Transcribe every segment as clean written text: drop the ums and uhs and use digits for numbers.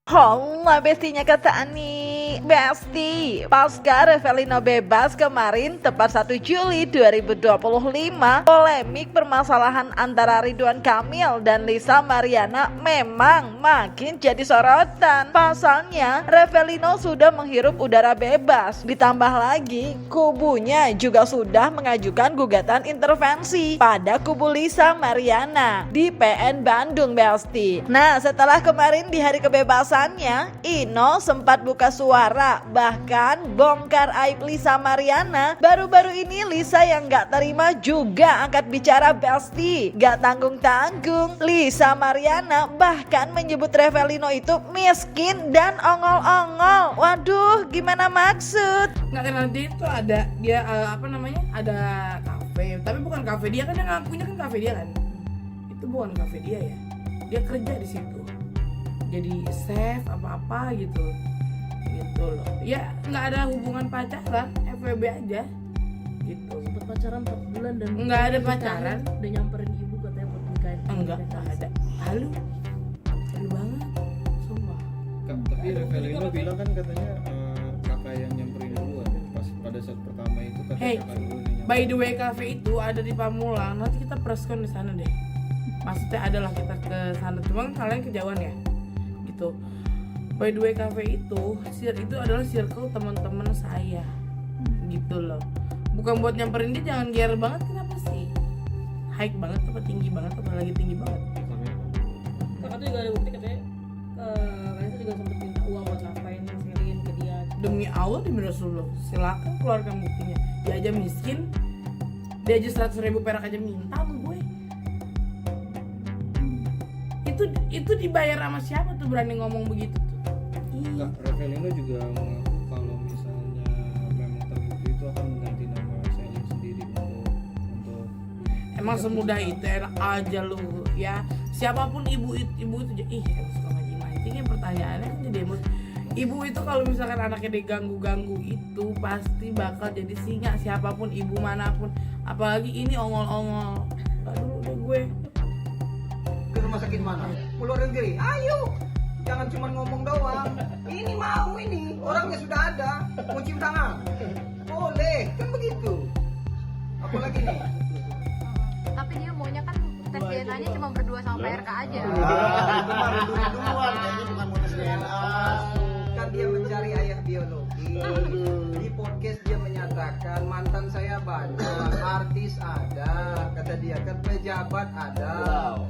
Hola bestinya kata Ani. Besti, pasca Revelino bebas kemarin tepat 1 Juli 2025, polemik permasalahan antara Ridwan Kamil dan Lisa Mariana memang makin jadi sorotan. Pasalnya Revelino sudah menghirup udara bebas, ditambah lagi kubunya juga sudah mengajukan gugatan intervensi pada kubu Lisa Mariana di PN Bandung Besti. Nah, setelah kemarin di hari kebebasannya, Ino sempat buka suara bahkan bongkar aib Lisa Mariana. Baru-baru ini Lisa yang gak terima juga angkat bicara Besti. Gak tanggung-tanggung, Lisa Mariana bahkan menyebut Revelino itu miskin dan ongol-ongol. Waduh, gimana maksud? Nggak kenal dia itu ada dia ada kafe, tapi bukan kafe dia kan, yang ngakunya kan kafe dia kan. Itu bukan kafe dia ya. Dia kerja di situ. Jadi chef apa-apa gitu loh. Ya nggak ada hubungan pacaran, FWB aja gitu. Sempat pacaran 4 bulan dan nggak ada pacaran. Udah nyamperin ibu katanya buat nikahin. Nggak ada. Halu banget sumpah. Tapi Revelino bilang kan katanya kakak yang nyamperin duluan pas pada saat pertama itu katanya Hey, kakak dulu yang by the way cafe itu ada di Pamulang. Nanti kita preskon di sana deh. Maksudnya adalah kita ke sana, cuma kalian kejauhan ya gitu. By the way cafe itu adalah circle teman-teman saya gitu loh. Bukan buat nyamperin dia, jangan gear banget. Kenapa sih high banget apa tinggi banget apa lagi tinggi banget? Kakak tuh juga ada bukti katanya Raisa juga sempat minta uang buat ngapain, sharing ke dia. Demi Allah demi Rasulullah, silakan keluarkan buktinya. Dia aja miskin, dia aja 100.000 perak aja minta sama gue. Itu dibayar sama siapa tuh berani ngomong begitu tuh? Kak Revelino juga mengaku kalau misalnya memang terbukti itu akan mengganti nama saya sendiri untuk Emang semudah itu, enak aja lu ya. Siapapun ibu itu suka mancing-mancingnya, pertanyaannya kan jadi emosi. Ibu itu kalau misalkan anaknya diganggu-ganggu itu pasti bakal jadi singa, siapapun ibu manapun. Apalagi ini ongol-ongol. Aduh udah gue. Ke rumah sakit mana? Pulau negeri. Ayo, jangan cuma ngomong doang. Ini mau ini, orangnya sudah ada. Mau cium tangan? Boleh, kan begitu. Apalagi nih? Tapi dia maunya kan tes DNA-nya cuma berdua sama PRK aja. Itu mah duluan, jadi bukan mau tes DNA. Kan dia mencari ayah biologi. Di podcast dia menyatakan mantan saya banyak, artis ada, kata dia kan, pejabat ada.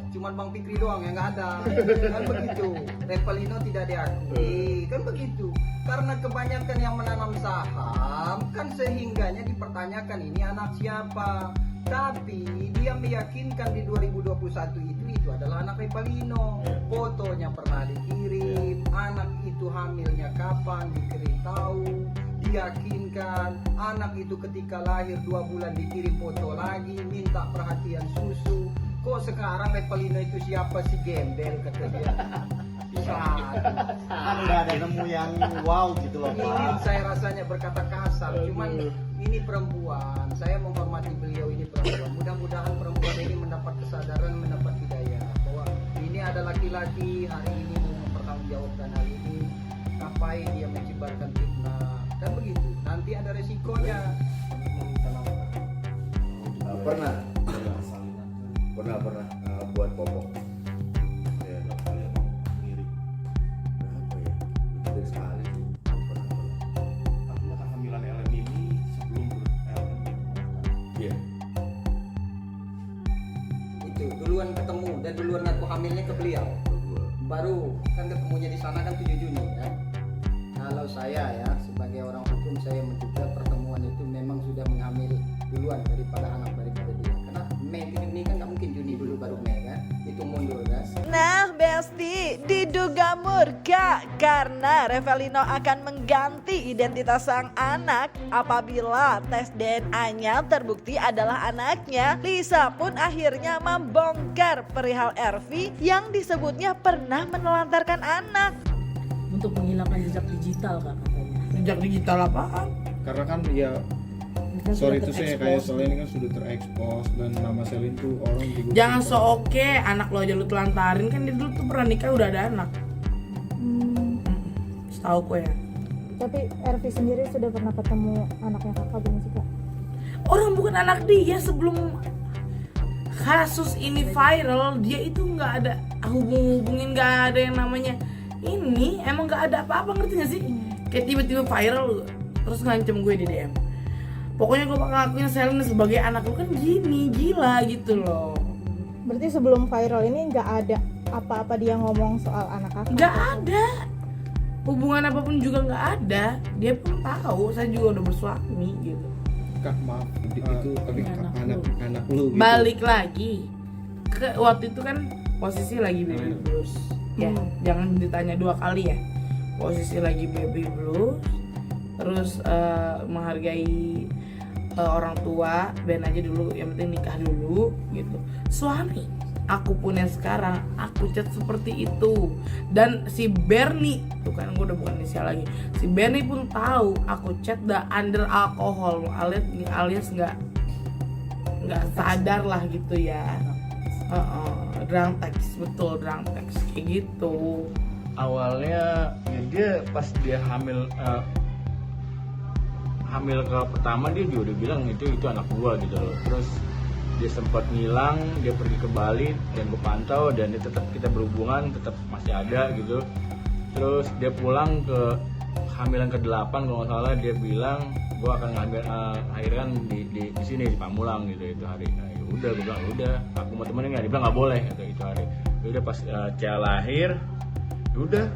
Cuman Bang Fikri doang yang nggak ada. Kan begitu. Revelino tidak diakui, kan begitu. Karena kebanyakan yang menanam saham kan sehingganya dipertanyakan ini anak siapa. Tapi dia meyakinkan di 2021 itu adalah anak Revelino. Fotonya pernah dikirim, anak itu hamilnya kapan dikirim tahu, diyakinkan. Anak itu ketika lahir 2 bulan dikirim foto lagi, minta perhatian susu. Kok sekarang Revelino itu siapa sih, gembel kata dia. Kan udah ada nemu yang wow gitu loh Ini Pak. saya rasanya berkata kasar, cuman ini perempuan, saya menghormati beliau, ini perempuan. Mudah-mudahan perempuan ini mendapat kesadaran, mendapat hidayah bahwa ini ada laki-laki hari ini mau mempertanggungjawabkan hal ini. Ngapain dia menyebarkan fitnah? Kan begitu. Nanti ada resikonya. Pernah buat popok. Ya, mirip. Berapa ya? Itu sekali sih. Artinya kehamilan Ellen ini sebelum Ellen Iya. Itu duluan ketemu dan duluan ngaku hamilnya ke beliau. Baru kan ketemunya di sana kan 7 Juni kan. Kalau saya ya sebagai orang hukum, saya menduga pertemuan itu memang sudah mengambil duluan daripada anak daripada dia. Karena Mei ke Juni kan nggak mungkin Juni dulu baru Mei kan. Itu mundur guys. Nah Besti, diduga murka karena Revelino akan mengganti identitas sang anak apabila tes DNA-nya terbukti adalah anaknya. Lisa pun akhirnya membongkar perihal RV yang disebutnya pernah menelantarkan anak. Untuk menghilangkan jejak digital Kak katanya. Jejak digital apaan? karena kan ya Dan sorry sudah itu saya kayak terekspos. soalnya ini kan sudah terekspos dan nama Selin tuh orang juga Jangan so oke anak lo aja lu telantarin, kan dia dulu tuh pernah nikah udah ada anak. Setahu gue ya. Tapi Ervi sendiri sudah pernah ketemu anaknya kakak belum sih kak? Orang bukan anak dia, sebelum kasus ini viral dia itu nggak ada hubungin, nggak ada yang namanya ini, emang nggak ada apa-apa, ngerti nggak sih? Kayak tiba-tiba viral terus ngancem gue di DM. Pokoknya gue bakal ngakuin Selin sebagai anak lu, kan gini, gila gitu loh. Berarti sebelum viral ini nggak ada apa-apa dia ngomong soal anak kakak? Nggak ada hubungan apapun juga, nggak ada. Dia pun tahu saya juga udah bersuami gitu. Kak maaf itu tapi anak lu gitu. Balik lagi ke waktu itu kan posisi lagi baby blues ya, jangan ditanya dua kali ya. Posisi lagi baby blues, terus menghargai orang tua, ben aja dulu, yang penting nikah dulu gitu. Suami aku pun yang sekarang aku chat seperti itu, dan si Bernie tuh kan, gue udah bukan inisial lagi, si Bernie pun tahu aku chat udah under alkohol, alias nggak sadar lah gitu ya. Drunk text, betul, drunk text kayak gitu. Awalnya ya dia pas dia hamil ke pertama dia juga udah bilang itu anak gua gitu loh. Terus dia sempat ngilang, dia pergi ke Bali dan gue pantau, dan dia tetap, kita berhubungan, tetap masih ada gitu. Terus dia pulang ke hamilan ke-8 kalau nggak salah, dia bilang gue akan ngambil akhiran di sini di Pamulang gitu itu hari. Nah, ya udah, gue bilang udah, aku mau temenin nggak? Dia bilang nggak boleh gitu, itu hari. Ya udah pas Cia lahir, ya udah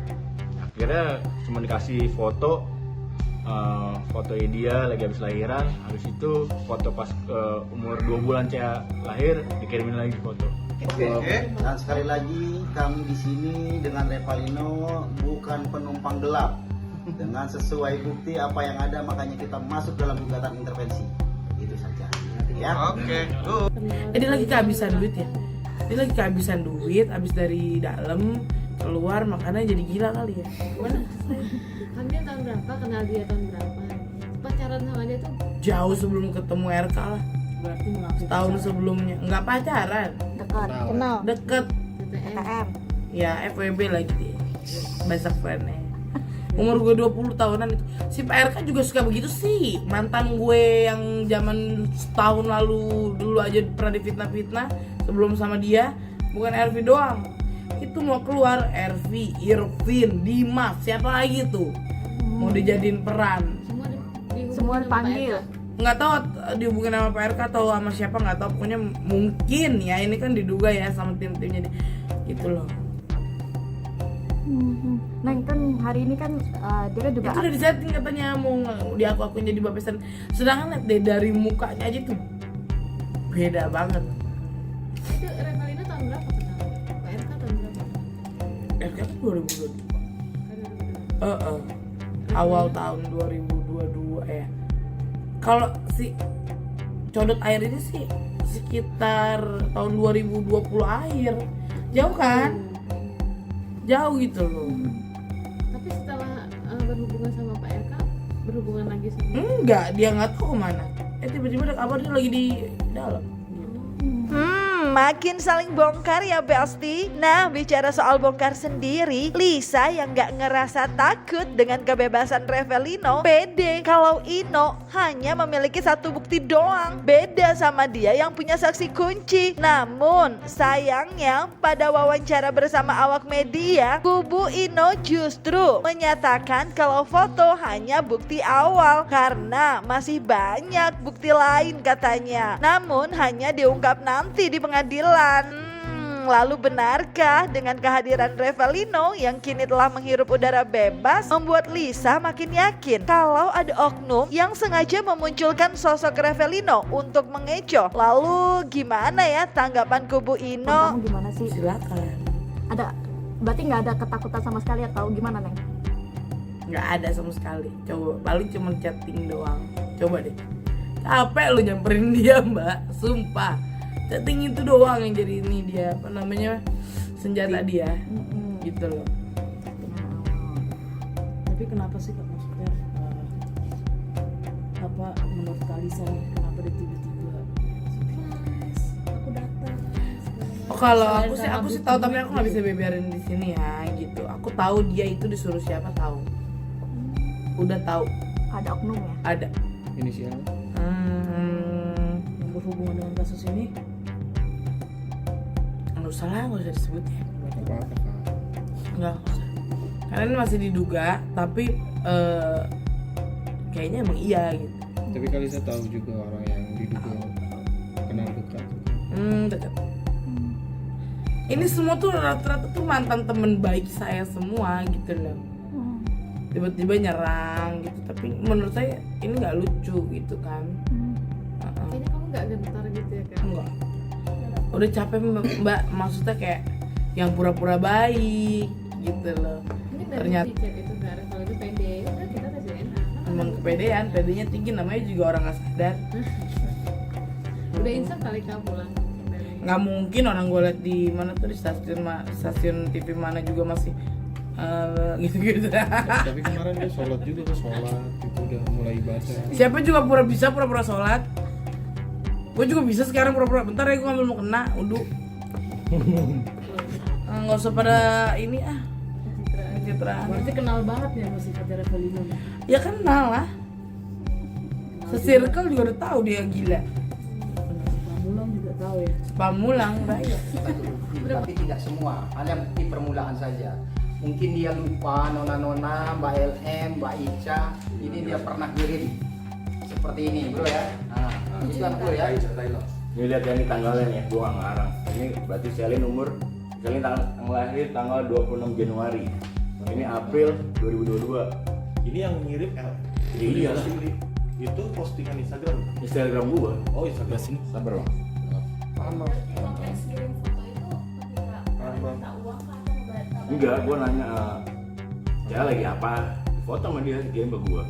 akhirnya cuma dikasih foto dia lagi habis lahiran, habis itu foto pas umur 2 bulan Cia lahir dikirimin lagi foto. Oke. Dan sekali lagi kami di sini dengan Revalino bukan penumpang gelap. Dengan sesuai bukti apa yang ada, makanya kita masuk dalam gugatan intervensi. Itu saja. Ya. Dia lagi kehabisan duit ya. Dia lagi kehabisan duit, habis dari dalam keluar, makanya jadi gila kali ya. Gimana? Kan dia tahun berapa, kenal dia tahun berapa? Pacaran sama dia tuh Jauh sebelum ketemu RK lah. berarti mengakui Tahun sebelumnya nggak pacaran, Dekat, kenal, deket TTM. ya, FWB lagi dia, best friend-nya. Umur gue 20 tahunan itu. Si Pak RK juga suka begitu sih. Mantan gue yang zaman setahun lalu dulu aja pernah difitnah-fitnah sebelum sama dia. Bukan Ervi doang, itu mau keluar Ervi, Irvin, Dimas, siapa lagi tuh mau dijadiin peran. Semua dipanggil. Nggak tahu dihubungin sama Pak RK atau sama siapa, nggak tahu, pokoknya mungkin ya, ini kan diduga ya sama tim-timnya gitu loh. Neng kan hari ini kan dia kan juga Itu udah disetting katanya mau diaku-akuin jadi bapesan. Sedangkan lihat deh dari mukanya aja tuh beda banget. Itu Revalina tahun berapa kenal? Pak RK tahun berapa? RK kan 2022. Awal tahun 2022 ya. Kalau si Codot Air ini sih sekitar tahun 2020 akhir. Jauh kan? Jauh gitu loh. Tapi setelah berhubungan sama Pak RK, berhubungan lagi sama Enggak, dia nggak tahu kemana. Tiba-tiba ada kabar dia lagi di dalam. Makin saling bongkar ya Besti. Nah, bicara soal bongkar sendiri, Lisa yang gak ngerasa takut dengan kebebasan Revalino, pede kalau Ino hanya memiliki satu bukti doang. Beda sama dia yang punya saksi kunci. Namun sayangnya pada wawancara bersama awak media, kubu Ino justru menyatakan kalau foto hanya bukti awal karena masih banyak bukti lain katanya. Namun hanya diungkap nanti di pengadilan. Lalu benarkah dengan kehadiran Revalino yang kini telah menghirup udara bebas membuat Lisa makin yakin kalau ada oknum yang sengaja memunculkan sosok Revalino untuk mengecoh? Lalu gimana ya tanggapan kubu Ino? kamu gimana sih? Silakan. Ada berarti nggak ada ketakutan sama sekali atau gimana Neng? Nggak ada sama sekali. Coba paling cuma chatting doang. Coba deh. Capek lu nyamperin dia mbak, sumpah. Chatting itu doang yang jadi ini dia, apa namanya, senjata dia. Gitu loh. Tapi kenapa sih Kak, maksudnya apa menurut Kalisa nih kenapa dia tiba-tiba surprise aku datang Oh, kalau aku sih tahu tapi aku nggak bisa beberin di sini ya gitu. Aku tahu dia itu disuruh siapa tahu. Udah tahu. Ada oknum ya? Ada. Inisial yang berhubungan dengan kasus ini. Nggak usah lah, nggak usah disebut ya. apa-apa kak. Nggak usah. Karena ini masih diduga, tapi kayaknya emang iya gitu. Tapi Kalisa tahu juga orang yang diduga kenal dekat. Dekat. Ini semua tuh rata-rata tuh mantan temen baik saya semua gitu loh. Tiba-tiba nyerang gitu, tapi menurut saya ini nggak lucu gitu kan. Kayaknya kamu nggak gentar gitu ya kan? Enggak. Udah capek mbak, maksudnya kayak yang pura-pura baik gitu loh. Mungkin dari Ternyata chat itu nggak kalau itu pede, udah kita tes DNA. emang kepedean, pedenya tinggi, namanya juga orang nggak sadar. Udah insaf kali kamu pulang dari Nggak mungkin orang gue liat di mana tuh di stasiun TV mana juga masih gitu-gitu. Tapi kemarin dia sholat juga ke sholat itu udah mulai ibadah. Siapa juga pura-pura sholat. Gue juga bisa sekarang pura-pura. Bentar ya gue ngambil mau kena uduk. Nggak usah pada ini pencitraan. berarti kenal banget ya masih kata Revelino. Ya kenal lah. Se-circle juga udah tahu dia gila. Pamulang juga tahu ya. Pamulang banyak. Tapi tidak semua, hanya bukti permulaan saja. Mungkin dia lupa nona-nona, Mbak LM, Mbak Ica, ini dia pernah kirim seperti ini bro ya. Nah, itu kan bro ya. Ini lihat yang ini tanggalnya nih, gue nggak ngarang. Ini berarti Selin tanggal lahir tanggal 26 Januari. Ini April 2022. Ini yang ngirim Iya. Itu postingan Instagram gua. Oh, Instagram sini. Sabar bang. Enggak, gua nanya ya lagi apa? Foto sama dia dikirim ke gua.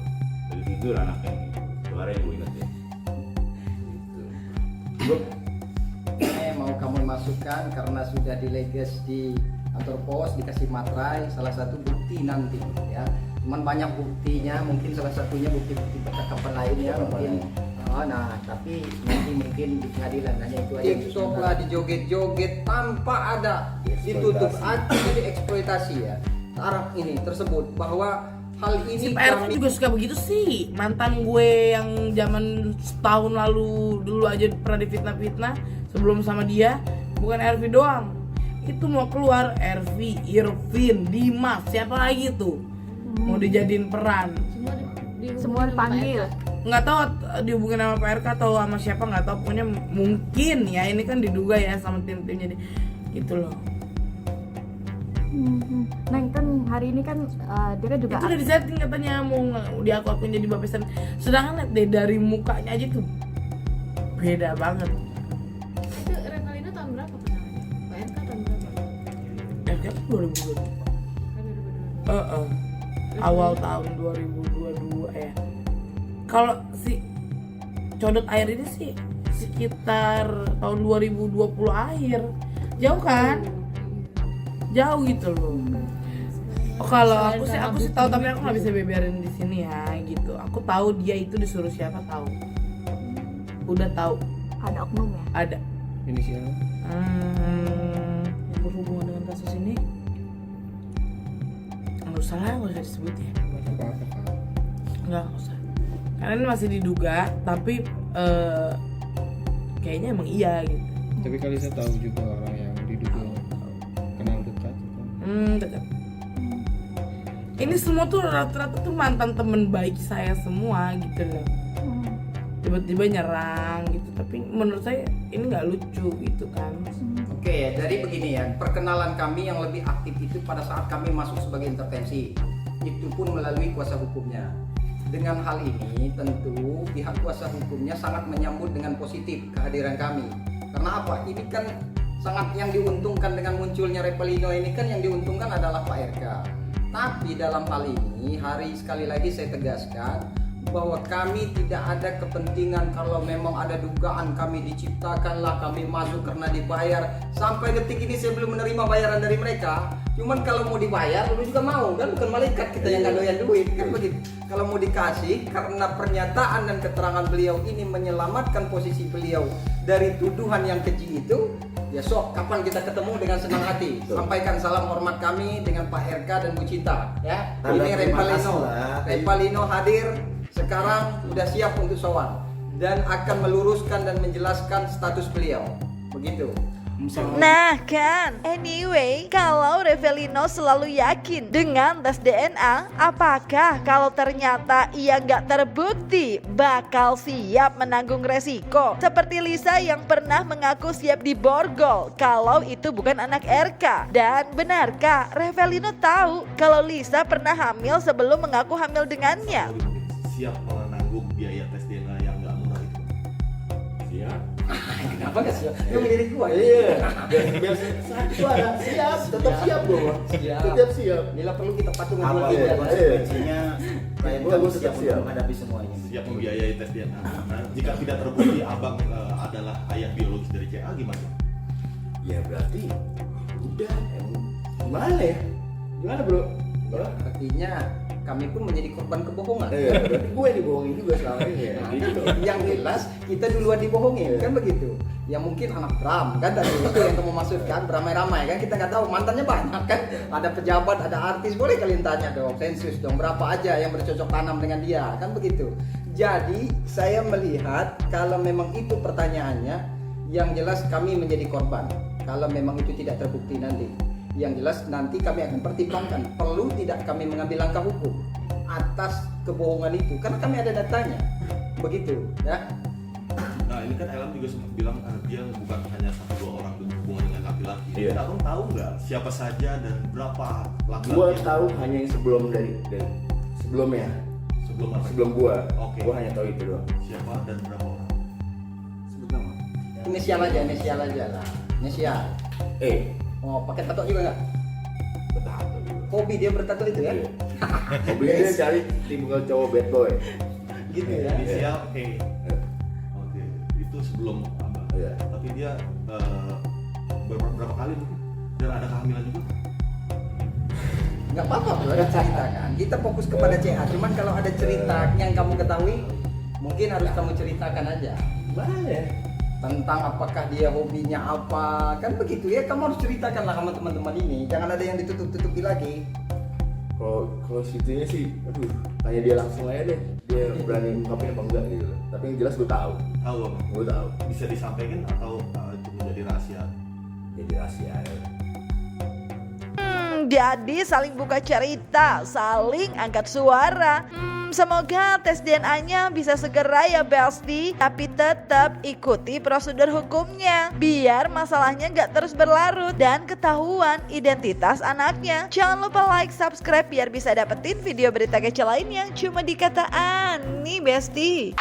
Lagi tidur anaknya. Suara yang gua inget ya. Gitu. Mau kamu masukkan karena sudah dileges di kantor pos, dikasih materai, salah satu bukti nanti ya. Cuman banyak buktinya, mungkin salah satunya bukti-bukti percakapan lainnya mungkin. Nah, tapi nanti mungkin di pengadilan hanya itu aja. TikTok lah dijoget-joget tanpa ada ditutup aja, jadi eksploitasi ya. Taraf ini tersebut bahwa hal ini Si Pak RK juga suka begitu sih. Mantan gue yang zaman setahun lalu dulu aja pernah difitnah-fitnah sebelum sama dia. Bukan RV doang. Itu mau keluar RV, Irvin, Dimas, siapa lagi tuh? Mau dijadiin peran. semua dipanggil. Nggak tahu dihubungin sama Pak RK atau sama siapa, nggak tahu, pokoknya mungkin ya, ini kan diduga ya sama tim-timnya gitu loh. Neng kan hari ini kan dia kan juga Itu udah disetting katanya mau di aku jadi bapesan. Sedangkan lihat deh dari mukanya aja tuh beda banget. itu Revalino tahun berapa kenalnya? Pak RK tahun berapa? RK kan 2022. Awal tahun 2022 ya. Kalau si Codot Air ini sih sekitar tahun 2020 akhir. Jauh kan? Jauh gitu loh. Oh, kalau aku sih tahu tapi aku nggak bisa beberin di sini ya gitu. Aku tahu dia itu disuruh siapa tahu. Udah tahu. Ada oknum ya? Ada. Inisial yang berhubungan dengan kasus ini. Nggak usah lah, nggak usah disebut ya. apa-apa kak. Nggak usah. Karena ini masih diduga, tapi kayaknya emang iya gitu. Tapi Kalisa tahu juga orang yang diduga kenal dekat. Dekat. Ini semua tuh rata-rata tuh mantan temen baik saya semua gitu loh. Tiba-tiba nyerang gitu, tapi menurut saya ini nggak lucu gitu kan. Oke, jadi begini ya, perkenalan kami yang lebih aktif itu pada saat kami masuk sebagai intervensi, itu pun melalui kuasa hukumnya. Dengan hal ini tentu pihak kuasa hukumnya sangat menyambut dengan positif kehadiran kami. Karena apa? Ini kan sangat yang diuntungkan dengan munculnya Revalino ini kan yang diuntungkan adalah Pak RK. Tapi dalam hal ini, hari sekali lagi saya tegaskan bahwa kami tidak ada kepentingan. Kalau memang ada dugaan, kami diciptakanlah, kami masuk karena dibayar. Sampai detik ini saya belum menerima bayaran dari mereka. Cuman kalau mau dibayar, lu juga mau kan, bukan malaikat kita yang nggak doyan duit kan begitu. Kalau mau dikasih, karena pernyataan dan keterangan beliau ini menyelamatkan posisi beliau dari tuduhan yang keji itu, ya sok kapan kita ketemu dengan senang hati. Sampaikan salam hormat kami dengan Pak RK dan Bu Cinta ya. Tanda Ini terima Repalino. kasih lah. Repalino hadir sekarang, udah siap untuk sowan dan akan meluruskan dan menjelaskan status beliau. Begitu. Nah kan, anyway, kalau Revelino selalu yakin dengan tes DNA, apakah kalau ternyata ia nggak terbukti bakal siap menanggung resiko? Seperti Lisa yang pernah mengaku siap diborgol kalau itu bukan anak RK. Dan benarkah Revelino tahu kalau Lisa pernah hamil sebelum mengaku hamil dengannya? Siap menanggung biaya tes DNA yang nggak murah itu. Siap. Kenapa gak siap? Lu ngelirik gua. Iya. Biar satu ada siap, tetap siap dong. Tetap siap. Bila perlu kita patung Apa dulu ya ya. konsekuensinya? Klien Gua kami tetap siap siap. untuk menghadapi semuanya. Siap membiayai tes DNA. Nah, jika tidak terbukti abang adalah ayah biologis dari CA gimana? Ya berarti udah gimana ya? Gimana bro? Artinya kami pun menjadi korban kebohongan. Iya, berarti gue dibohongin juga selama ini ya. Gitu. Yang jelas kita duluan dibohongin kan begitu. Ya mungkin anak Bram kan tadi itu yang kamu maksudkan, beramai-ramai kan, kita nggak tahu, mantannya banyak kan, ada pejabat, ada artis, boleh kalian tanya dong, sensus dong, berapa aja yang bercocok tanam dengan dia kan begitu. Jadi saya melihat kalau memang itu pertanyaannya, yang jelas kami menjadi korban kalau memang itu tidak terbukti nanti. Yang jelas nanti kami akan pertimbangkan perlu tidak kami mengambil langkah hukum atas kebohongan itu karena kami ada datanya begitu ya. Nah ini kan Elam juga sempat bilang dia bukan hanya 1-2 orang berhubungan dengan laki-laki. Iya. Abang tahu nggak siapa saja dan berapa laki-laki? Gue tahu hanya yang sebelum dari sebelumnya. Sebelum apa? Sebelum gue. Oke. Gue hanya tahu itu doang. Siapa dan berapa orang? Sebut nama. Inisial aja lah. Inisial. Oh, pakai tato juga nggak? Bertato juga. Hobi dia bertato itu ya? Iya. Hobinya dia cari tipe cowok bad boy. Gitu ya. Inisial E. Oke. Itu sebelum abang. Iya. Tapi dia berapa kali mungkin? Dan ada kehamilan juga? Nggak apa-apa bro, ada cerita kan. Kita fokus kepada CA. Cuman kalau ada cerita yang kamu ketahui, mungkin harus kamu ceritakan aja. Mana ya? Tentang apakah dia hobinya apa, kan begitu ya. Kamu harus ceritakan lah sama teman-teman ini. Jangan ada yang ditutup-tutupi lagi. Kalau situnya sih, aduh, tanya dia langsung aja deh. Dia berani ngungkapin apa enggak gitu. Tapi yang jelas gue tahu. Tahu abang? Gue tahu. Bisa disampaikan atau cuma jadi rahasia? Jadi rahasia ya. Jadi saling buka cerita, saling angkat suara. Semoga tes DNA-nya bisa segera ya Besti. Tapi tetap ikuti prosedur hukumnya biar masalahnya gak terus berlarut dan ketahuan identitas anaknya. Jangan lupa like, subscribe biar bisa dapetin video berita kece lainnya cuma di Kata Ani Besti.